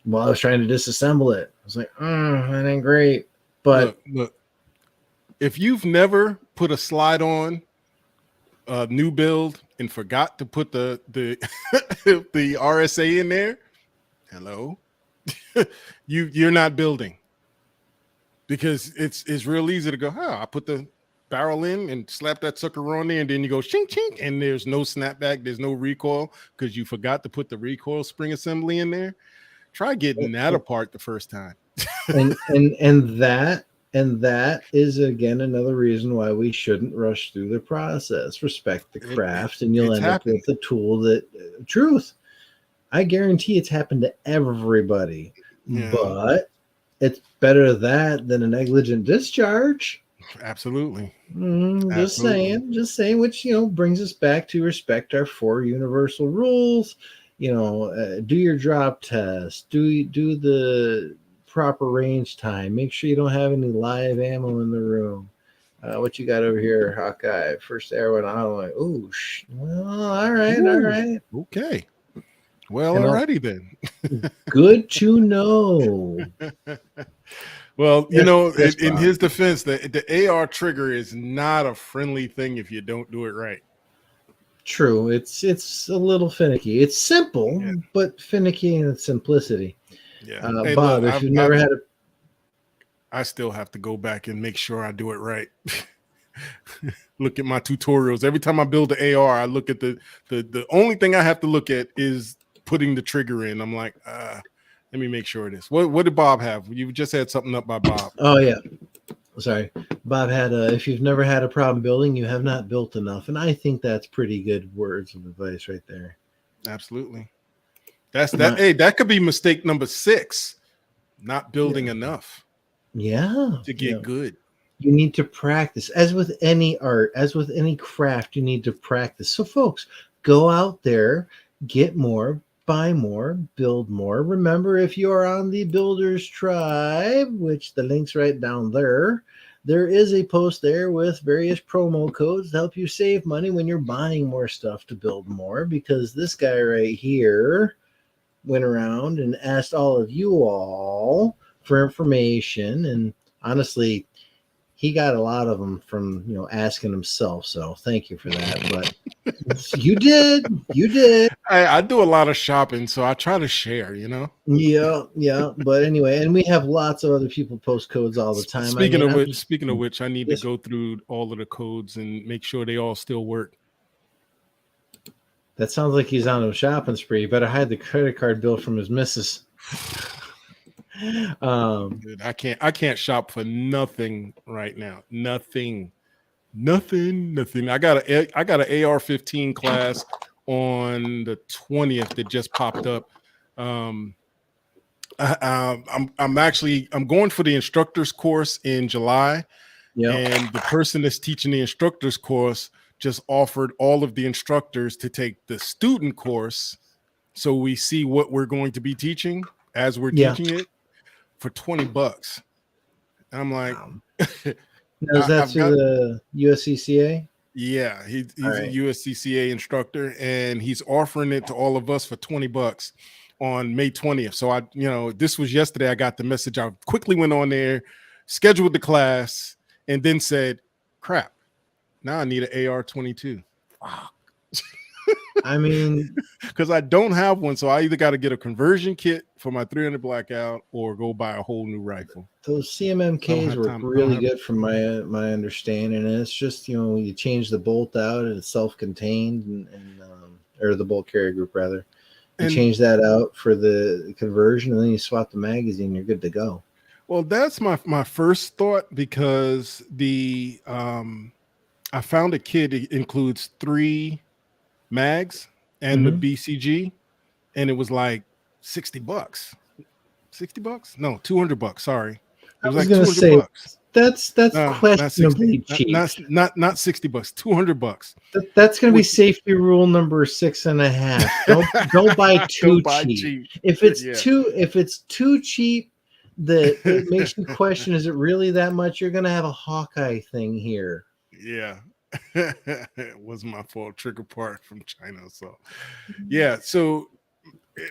while I was trying to disassemble it. I was like, that ain't great. But look. If you've never put a slide on new build and forgot to put the the RSA in there, hello, you're not building, because it's real easy to go, I put the barrel in and slap that sucker on there, and then you go chink chink, and there's no snapback, there's no recoil because you forgot to put the recoil spring assembly in there. Try getting that apart the first time. and that is again another reason why we shouldn't rush through the process. Respect the craft, and you'll end up with a tool that truth. I guarantee it's happened to everybody, but it's better that than a negligent discharge. Absolutely. Just saying, which brings us back to respect our 4 universal rules. Do your drop test, do the proper range time, make sure you don't have any live ammo in the room. What you got over here, Hawkeye? First arrow and I'm like, well, all right. Okay. Well, alrighty then. Good to know. Well, in his defense, the AR trigger is not a friendly thing if you don't do it right. True. It's a little finicky. It's simple, but finicky in its simplicity. Yeah. Hey, Bob, look, if you've never had I still have to go back and make sure I do it right. Look at my tutorials. Every time I build an AR, I look at the only thing I have to look at is putting the trigger in. I'm like, let me make sure it is. What did Bob have? You just had something up by Bob. Oh, yeah. Sorry. Bob had if you've never had a problem building, you have not built enough. And I think that's pretty good words of advice right there. Absolutely. That could be mistake number 6. Not building enough. Yeah. To get good. You need to practice. As with any art, as with any craft, you need to practice. So folks, go out there, get more, buy more, build more. Remember, if you are on the Builders Tribe, which the link's right down there, there is a post there with various promo codes to help you save money when you're buying more stuff to build more, because this guy right here went around and asked all of you all for information, and honestly, he got a lot of them from asking himself. So thank you for that. But you did. I do a lot of shopping, so I try to share. Yeah. But anyway, and we have lots of other people post codes all the time. Speaking of which, I need to go through all of the codes and make sure they all still work. That sounds like he's on a shopping spree. You better hide the credit card bill from his missus. Dude, I can't shop for nothing right now. Nothing. I got an AR-15 class on the 20th that just popped up. I'm going for the instructor's course in July. And the person that's teaching the instructor's course just offered all of the instructors to take the student course, so we see what we're going to be teaching as we're teaching it, for $20. And I'm like, now, is that through the USCCA? Yeah, he's a USCCA instructor, and he's offering it to all of us for $20 on May 20th. So this was yesterday. I got the message. I quickly went on there, scheduled the class, and then said, crap, now I need an AR-22. Wow. I mean, because I don't have one, so I either got to get a conversion kit for my 300 blackout or go buy a whole new rifle. Those CMMKs work really good from my understanding, and it's just you change the bolt out and it's self-contained, and or the bolt carrier group rather. You change that out for the conversion, and then you swap the magazine. You're good to go. Well, that's my first thought, because I found a kit. It includes 3 mags, and the BCG, and it was like $60. $60? No, $200. Sorry, it was like $200. That's questionably cheap. Not $60. $200. That's going to be safety rule number 6.5. Don't buy too cheap. If it's too cheap, that it makes you question: is it really that much? You're going to have a Hawkeye thing here. Yeah. It was my fault. Trigger part from China. So yeah. So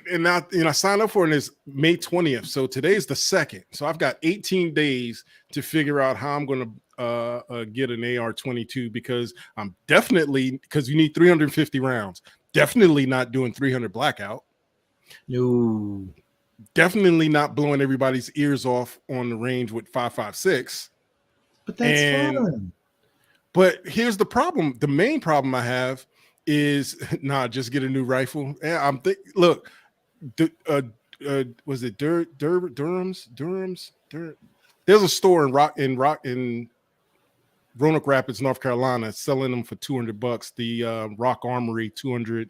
and now I signed up for it is May 20th. So today's the 2nd. So I've got 18 days to figure out how I'm going to get an AR-22, because I'm because you need 350 rounds. Definitely not doing 300 blackout. No. Definitely not blowing everybody's ears off on the range with 5.56. But that's fun. But here's the problem. The main problem I have is just get a new rifle. And look, was it Durham's? There's a store in Roanoke Rapids, North Carolina, selling them for $200. The Rock Armory 22,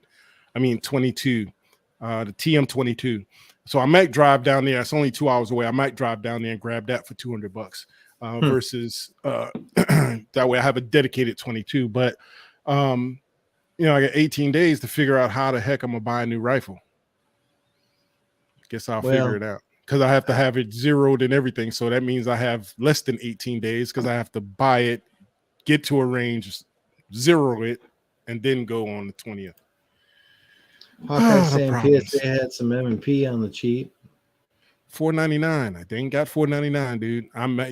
the TM22. So I might drive down there. It's only 2 hours away. I might drive down there and grab that for $200 versus that way I have a dedicated 22. But I got 18 days to figure out how the heck I'm gonna buy a new rifle. Guess I'll figure it out, because I have to have it zeroed and everything. So that means I have less than 18 days, because I have to buy it, get to a range, zero it, and then go on the 20th. Hawkeye saying PSA had some M&P on the cheap. $4.99. They ain't got $4.99, dude.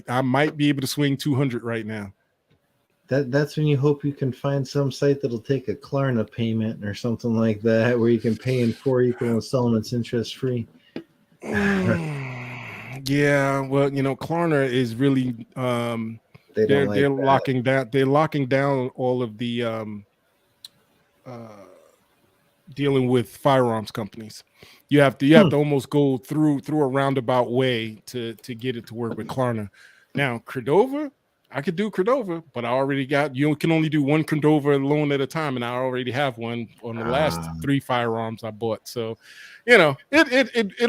I might be able to swing 200 right now. That's when you hope you can find some site that'll take a Klarna payment or something like that, where you can pay in 4 equal installments interest free. Yeah, well, Klarna is really they're locking down. They're locking down all of the dealing with firearms companies. You have to almost go through a roundabout way to get it to work with Klarna. Now, Cordova, I could do Cordova, but I already you can only do one Cordova loan at a time, and I already have one on the last 3 firearms I bought. So, it'll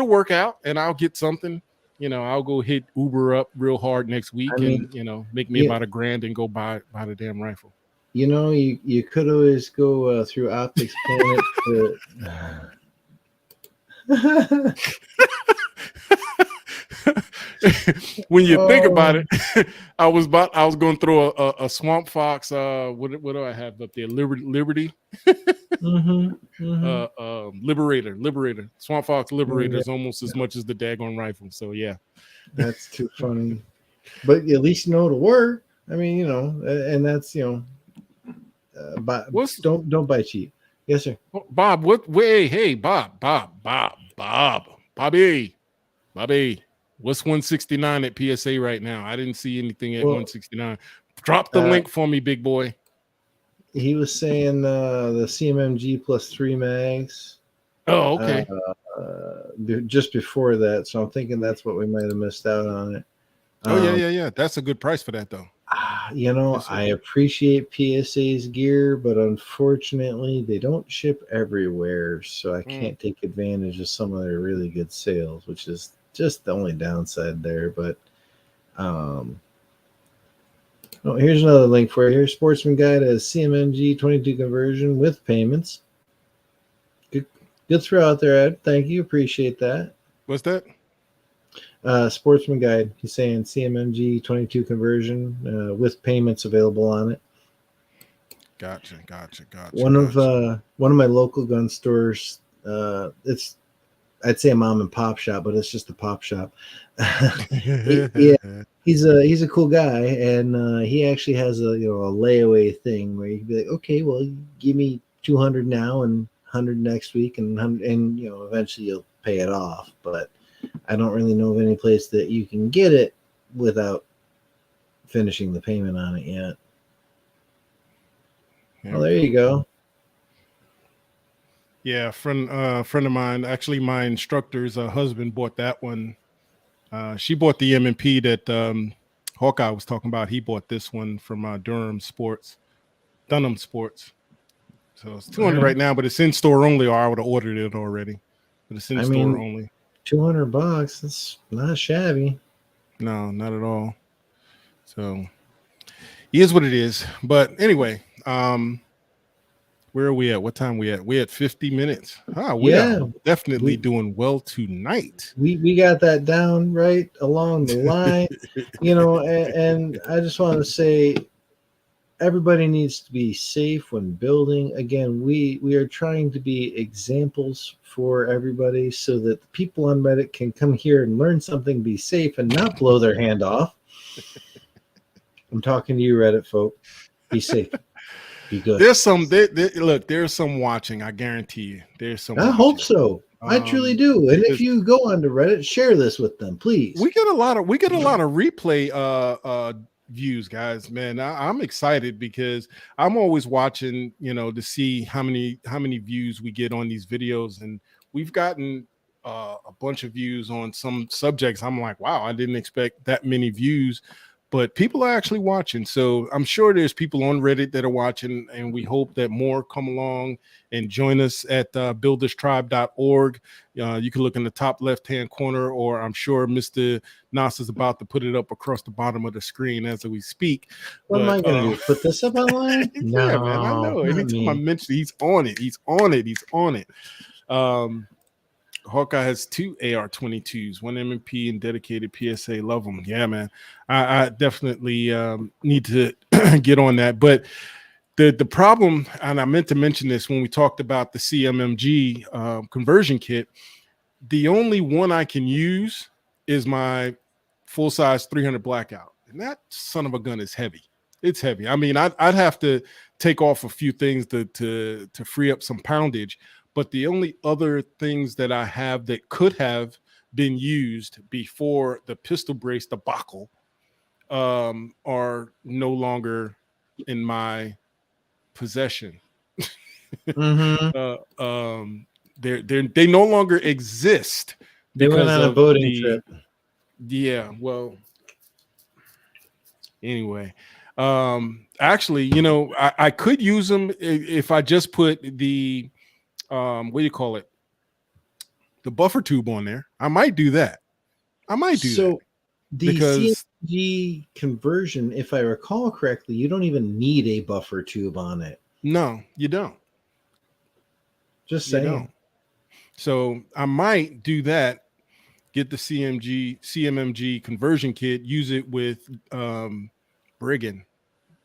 work out, and I'll get something. I'll go hit Uber up real hard next week, and make me about $1,000 and go buy the damn rifle. You could always go through Optics Planet. When you think about it, I was going to throw a Swamp Fox. What do I have up there? Liberty. Liberator. Swamp Fox Liberator is almost as much as the daggone rifle. So yeah, that's too funny. But at least it'll work. And that's don't buy cheap. Yes, sir. Bob, hey, Bobby. What's 169 at PSA right now? I didn't see anything at 169. Drop the link for me, big boy. He was saying the CMMG plus 3 mags. Oh, okay. Just before that, so I'm thinking that's what we might have missed out on it. Yeah. That's a good price for that, though. I appreciate PSA's gear, but unfortunately, they don't ship everywhere, so I can't take advantage of some of their really good sales, which is just the only downside there. But here's another link for you. Here's Sportsman Guide as CMMG 22 conversion with payments. Good throw out there, Ed. Thank you. Appreciate that. What's that? Sportsman Guide. He's saying CMMG 22 conversion with payments available on it. Gotcha. One of my local gun stores. I'd say a mom and pop shop, but it's just a pop shop. He's a cool guy, and he actually has a layaway thing where you can be like, okay, well, give me 200 now and 100 next week, and eventually you'll pay it off. But I don't really know of any place that you can get it without finishing the payment on it yet. Well, there you go. Yeah, friend of mine, actually my instructor's husband bought that one. She bought the M&P that Hawkeye was talking about. He bought this one from Dunham Sports. So it's 200 right now, but it's in store only, or I would have ordered it already. But it's in store only. $200. That's not shabby. No, not at all. So it is what it is. But anyway, where are we at? What time we at? We at 50 minutes. We are definitely doing well tonight. We got that down right along the line, and I just want to say everybody needs to be safe when building. Again, we are trying to be examples for everybody so that the people on Reddit can come here and learn something, be safe, and not blow their hand off. I'm talking to you, Reddit folk. Be safe. Be good. There's some look, there's some watching. I guarantee you. There's some. I hope so. I truly do. And if you go onto Reddit, share this with them, please. We get a lot of replay views, guys. Man, I'm excited because I'm always watching, to see how many views we get on these videos, and we've gotten a bunch of views on some subjects. I'm like, wow, I didn't expect that many views. But people are actually watching. So I'm sure there's people on Reddit that are watching, and we hope that more come along and join us at builderstribe.org. You can look in the top left-hand corner, or I'm sure Mr. Nas is about to put it up across the bottom of the screen as we speak. What am I going to do? Put this up online? No, yeah, man, I know. Anytime I mention, he's on it. He's on it. Hawkeye has 2 AR-22s, 1 M&P and dedicated PSA. Love them. Yeah, man. I definitely need to get on that. But the problem, and I meant to mention this when we talked about the CMMG conversion kit, the only one I can use is my full-size 300 Blackout. And that son of a gun is heavy. It's heavy. I mean, I'd have to take off a few things to free up some poundage. But the only other things that I have that could have been used before the pistol brace debacle are no longer in my possession. Mm-hmm. They no longer exist. They went on a boating trip. Yeah. Well. Anyway, actually, I could use them if I just put the what do you call it? The buffer tube on there. I might do that. So the CMG conversion, if I recall correctly, you don't even need a buffer tube on it. No, you don't. Just saying. Don't. So I might do that. Get the CMMG conversion kit. Use it with Brigand,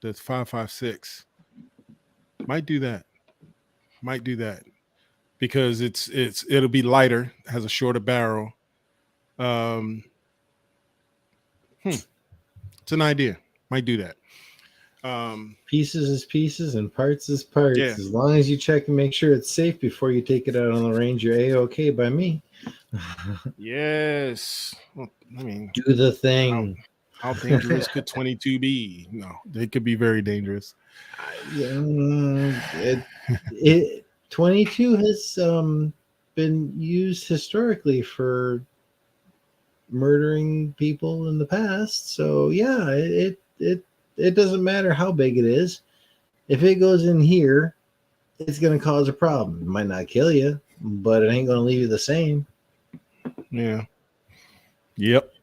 the 5.56. Might do that. Because it'll be lighter, has a shorter barrel. It's an idea. Might do that. Pieces is pieces and parts is parts. Yeah. As long as you check and make sure it's safe before you take it out on the range, you're A-okay by me. Yes. Well, I mean, do the thing. How dangerous could 22 be? No, they could be very dangerous. 22 has been used historically for murdering people in the past. So yeah, it doesn't matter how big it is. If it goes in here, it's going to cause a problem. It might not kill you, but it ain't going to leave you the same. Yeah. Yep.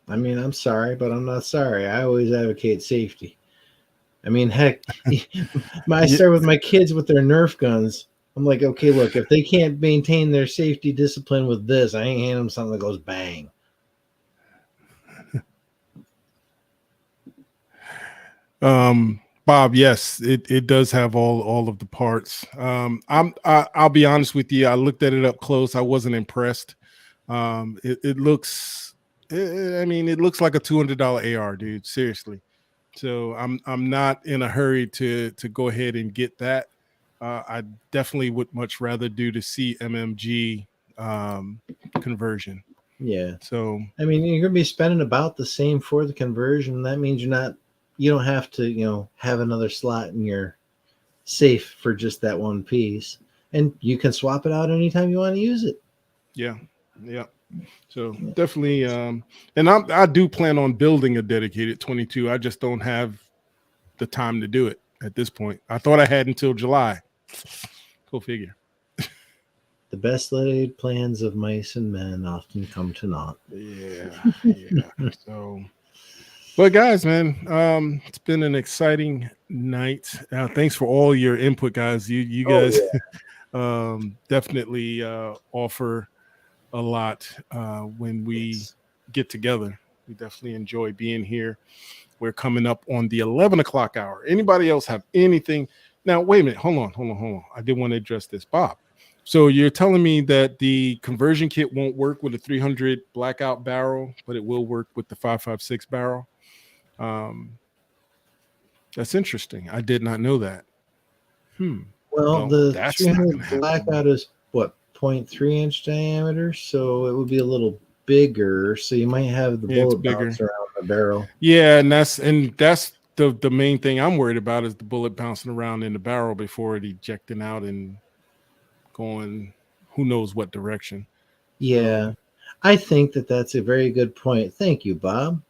I mean, I'm sorry, but I'm not sorry. I always advocate safety. I mean, heck, I start with my kids with their Nerf guns. I'm like, okay, look, if they can't maintain their safety discipline with this, I ain't handing them something that goes bang. Bob, yes, it does have all of the parts. I'll be honest with you. I looked at it up close. I wasn't impressed. It looks like a $200 AR, dude. Seriously. So I'm not in a hurry to go ahead and get that. I definitely would much rather do the CMMG conversion. Yeah. So I mean, you're gonna be spending about the same for the conversion. That means you don't have to, have another slot in your safe for just that one piece. And you can swap it out anytime you want to use it. Yeah. So definitely, and I do plan on building a dedicated 22. I just don't have the time to do it. at this point. I thought I had until July. Go figure. The best laid plans of mice and men often come to naught. Yeah. So, but guys, man, it's been an exciting night. Thanks for all your input, guys. You guys definitely offer a lot when we get together. We definitely enjoy being here. We're coming up on the 11 o'clock hour. Anybody else have anything? Now, wait a minute. Hold on. I did want to address this, Bob. So you're telling me that the conversion kit won't work with a 300 blackout barrel, but it will work with the 5.56 barrel? That's interesting. I did not know that. Well, the 300 blackout is what, 0.3 inch diameter, so it would be a little bigger. So you might have the bullet bounce around the barrel. Yeah, and that's the main thing I'm worried about is the bullet bouncing around in the barrel before it ejecting out and going who knows what direction. Yeah, I think that's a very good point. Thank you, Bob.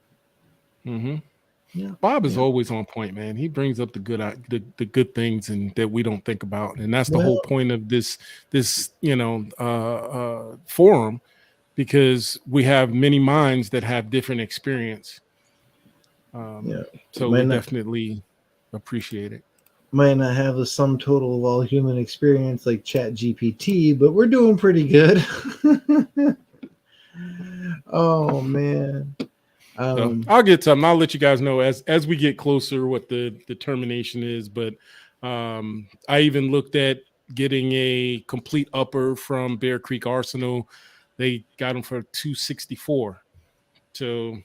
Yeah, Bob is always on point, man. He brings up the good things and that we don't think about, and that's the whole point of this forum, because we have many minds that have different experience. So we definitely appreciate it. Might not have the sum total of all human experience like ChatGPT, but we're doing pretty good. Oh man. So I'll get something. I'll let you guys know as we get closer what the determination is. But I even looked at getting a complete upper from Bear Creek Arsenal. They got them for $264. So,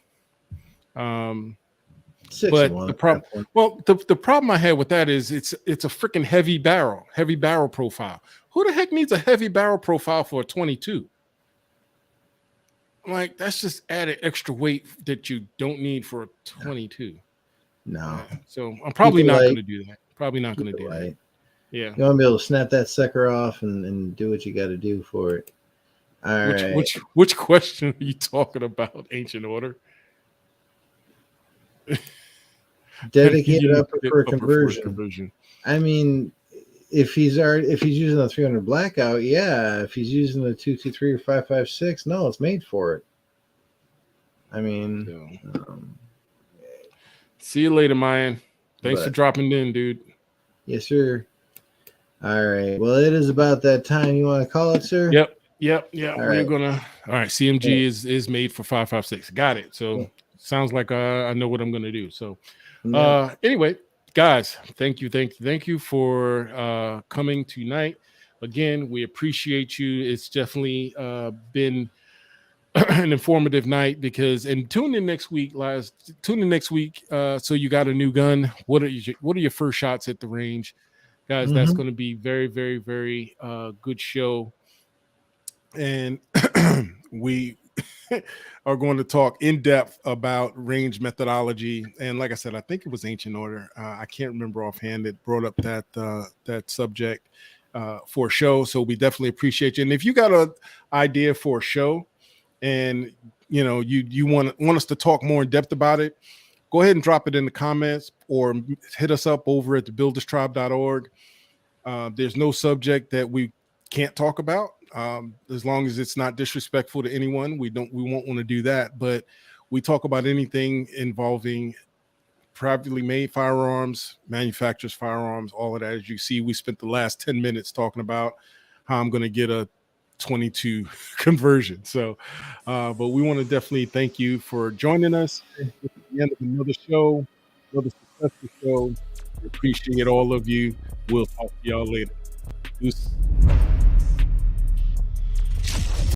but the problem I had with that is it's a freaking heavy barrel profile. Who the heck needs a heavy barrel profile for a 22? Like, that's just added extra weight that you don't need for a 22. No. So I'm probably not going to do that. Probably not going to do that. Yeah. You want to be able to snap that sucker off and do what you got to do for it. All right. Which question are you talking about, Ancient Order? Dedicated upper for conversion. I mean, if he's using a 300 blackout, yeah. If he's using a 223 or 5.56, no, it's made for it. I mean, see you later, Mayan. Thanks for dropping in, dude. Yes, sir. All right. Well, it is about that time. You want to call it, sir? Yep. We're gonna. All right. CMG is made for 5.56. Got it. So sounds like I know what I'm gonna do. So, anyway. Guys, thank you for coming tonight. Again, we appreciate you. It's definitely been an informative night and tune in next week, so you got a new gun. What are your first shots at the range, guys? That's going to be very, very, very good show, and we are going to talk in depth about range methodology. And like I said, I think it was Ancient Order. I can't remember offhand that brought up that subject for a show. So we definitely appreciate you. And if you got an idea for a show and you want us to talk more in depth about it, go ahead and drop it in the comments or hit us up over at thebuilderstribe.org. There's no subject that we can't talk about. As long as it's not disrespectful to anyone, we won't want to do that. But we talk about anything involving privately made firearms, manufacturers firearms, all of that. As you see, we spent the last 10 minutes talking about how I'm going to get a 22 conversion. So, but we want to definitely thank you for joining us at the end of another show, another successful show. We appreciate all of you. We'll talk to y'all later. Peace.